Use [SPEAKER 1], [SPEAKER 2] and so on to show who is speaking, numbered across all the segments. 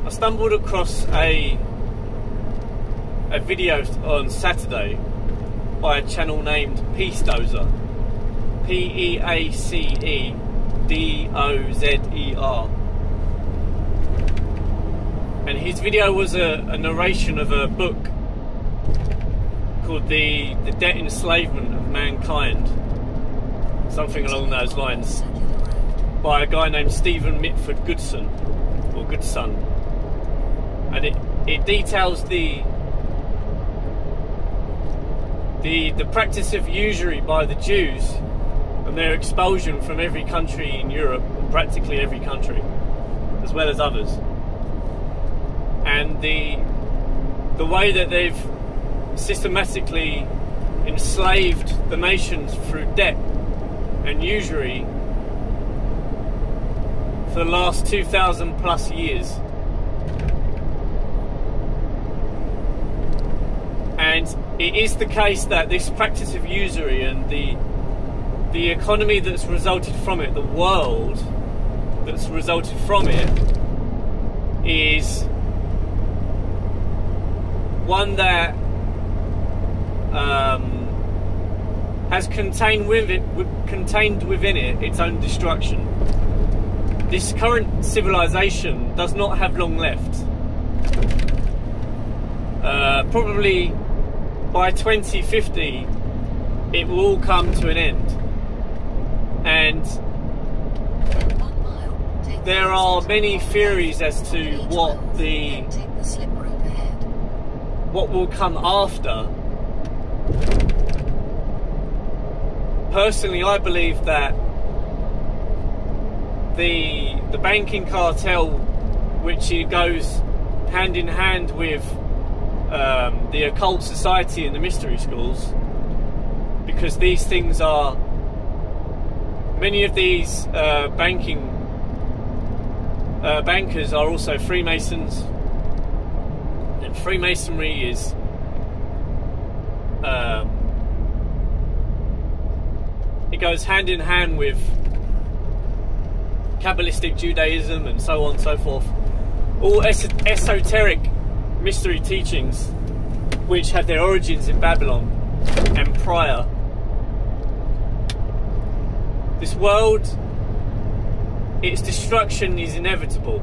[SPEAKER 1] I stumbled across a video on Saturday by a channel named Peacedozer, Peacederer, and his video was a narration of a book called the Debt Enslavement of Mankind, something along those lines, by a guy named Stephen Mitford Goodson, or Goodson, and it details the practice of usury by the Jews and their expulsion from every country in Europe, practically every country, as well as others, and the way that they've systematically enslaved the nations through debt and usury for the last 2,000 plus years. And it is the case that this practice of usury and the economy that's resulted from it, the world that's resulted from it, is one that has contained within it its own destruction. This current civilization does not have long left. Probably by 2050 it will all come to an end, and there are many theories as to what will come after. Personally, I believe that the banking cartel, which goes hand in hand with the occult society and the mystery schools, because these things are, many of these bankers are also Freemasons, and Freemasonry is it goes hand in hand with Kabbalistic Judaism and so on and so forth, all esoteric mystery teachings which have their origins in Babylon and prior. This world, its destruction is inevitable.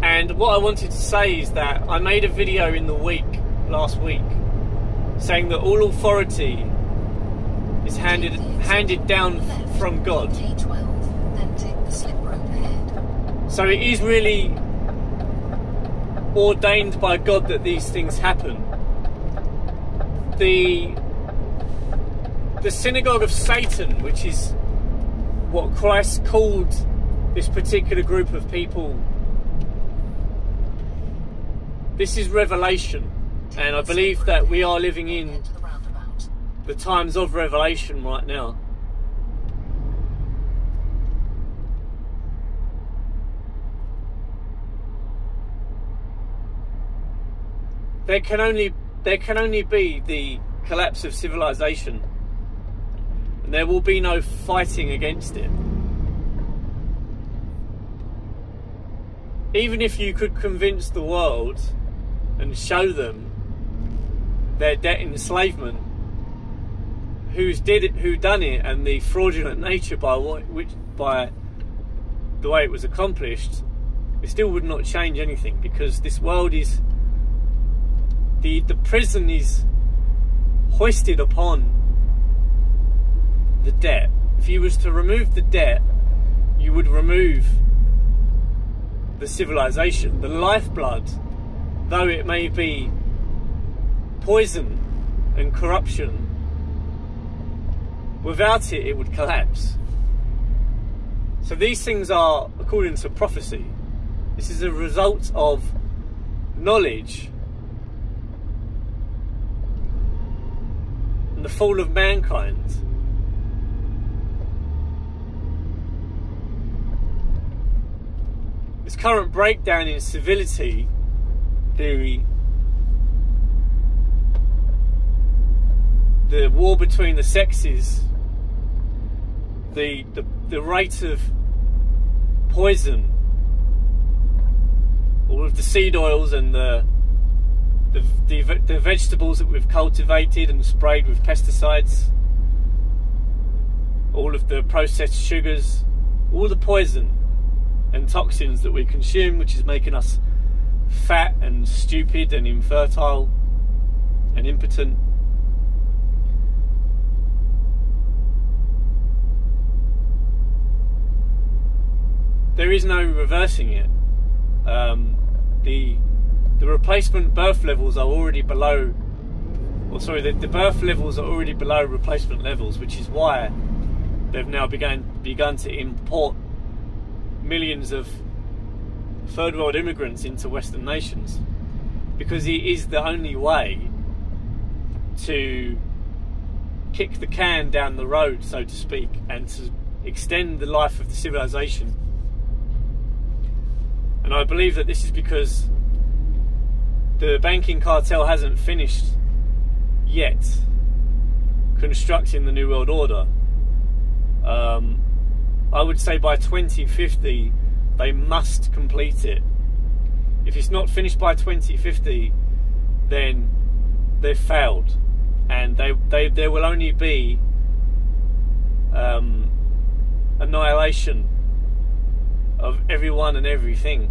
[SPEAKER 1] And what I wanted to say is that I made a video in the last week, saying that all authority is handed down from God. So it is really ordained by God that these things happen. The synagogue of Satan, which is what Christ called this particular group of people, this is Revelation, and I believe that we are living in the times of Revelation right now. There can only be the collapse of civilization, and there will be no fighting against it. Even if you could convince the world and show them their debt enslavement, who done it, and the fraudulent nature by the way it was accomplished, it still would not change anything, because this world is the prison is hoisted upon the debt. If you was to remove the debt, you would remove the civilization. The lifeblood, though it may be poison and corruption, without it, it would collapse. So these things are according to prophecy. This is a result of knowledge and the fall of mankind. This current breakdown in civility theory, the war between the sexes, the rate of poison all of the seed oils and the vegetables that we've cultivated and sprayed with pesticides, all of the processed sugars, all the poison and toxins that we consume, which is making us fat and stupid and infertile and impotent. There is no reversing it. The replacement birth levels are already below, or sorry, the birth levels are already below replacement levels, which is why they've now begun to import millions of third world immigrants into Western nations, because it is the only way to kick the can down the road, so to speak, and to extend the life of the civilization. And I believe that this is because the banking cartel hasn't finished yet constructing the New World Order. I would say by 2050 they must complete it. If it's not finished by 2050, then they've failed, and there will only be annihilation of everyone and everything.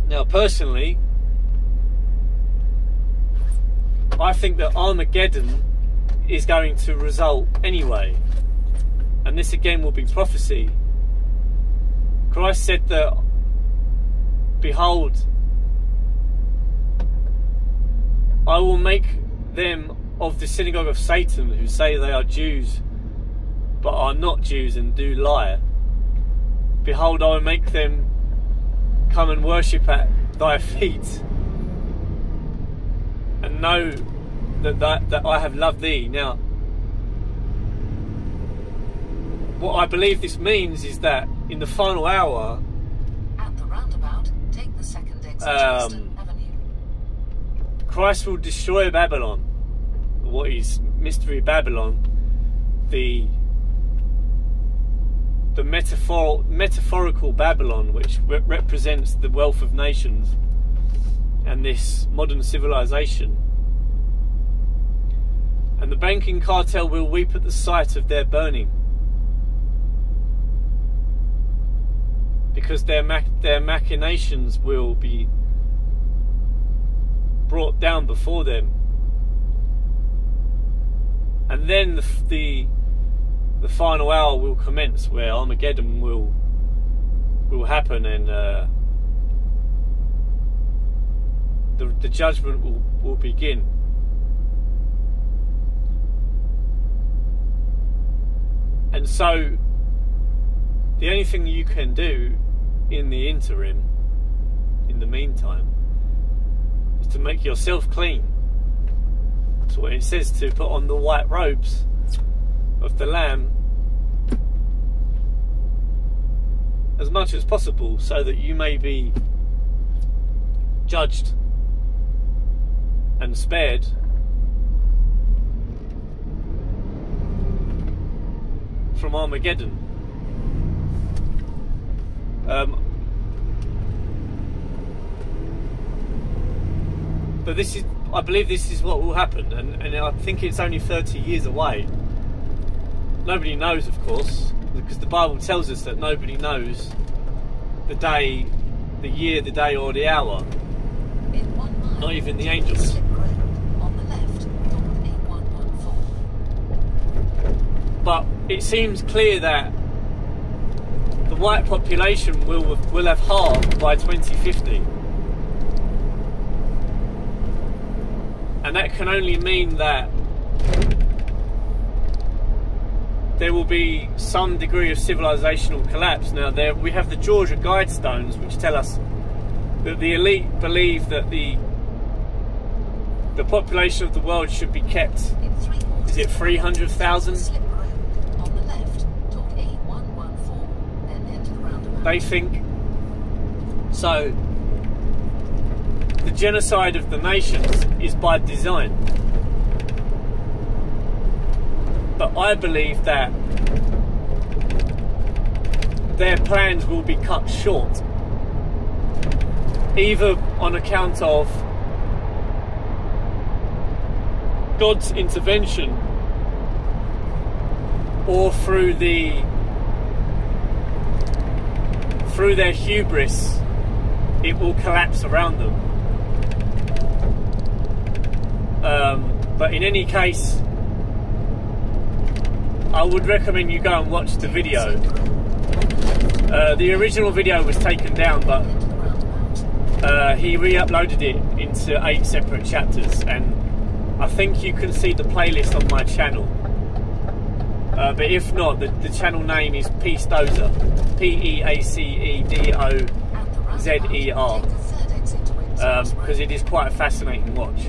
[SPEAKER 1] Now, personally, I think that Armageddon is going to result anyway, and this again will be prophecy. Christ said that, behold, I will make them of the synagogue of Satan, who say they are Jews but are not Jews and do lie. Behold, I will make them come and worship at thy feet, and know that I have loved thee. Now, what I believe this means is that in the final hour,
[SPEAKER 2] at the roundabout, take the second exit Western Avenue.
[SPEAKER 1] Christ will destroy Babylon, what is Mystery Babylon, the metaphorical Babylon, which represents the wealth of nations and this modern civilization. And the banking cartel will weep at the sight of their burning, because their machinations will be brought down before them. And then the final hour will commence, where Armageddon will happen, and the judgment will begin. And so the only thing you can do in the interim, in the meantime, is to make yourself clean. That's what it says, to put on the white robes of the Lamb as much as possible, so that you may be judged and spared from Armageddon. But this is, I believe this is what will happen, and I think it's only 30 years away. Nobody knows, of course, because the Bible tells us that nobody knows the day, the year, the day, or the hour.
[SPEAKER 2] In 1 mile,
[SPEAKER 1] Not even the angels.
[SPEAKER 2] slip road on the left toward 8114.
[SPEAKER 1] But it seems clear that the white population will have halved by 2050. And that can only mean that there will be some degree of civilizational collapse. Now, we have the Georgia Guidestones, which tell us that the elite believe that the population of the world should be kept, is it 300,000?
[SPEAKER 2] Slip road on the left toward 8114, then head to the roundabout.
[SPEAKER 1] They think. So, the genocide of the nations is by design. But I believe that their plans will be cut short either on account of God's intervention or through their hubris, it will collapse around them. But in any case, I would recommend you go and watch the video. The original video was taken down, but he re-uploaded it into 8 separate chapters, and I think you can see the playlist on my channel. But if not, the channel name is Peace Dozer, Peacedozer, because it is quite a fascinating watch.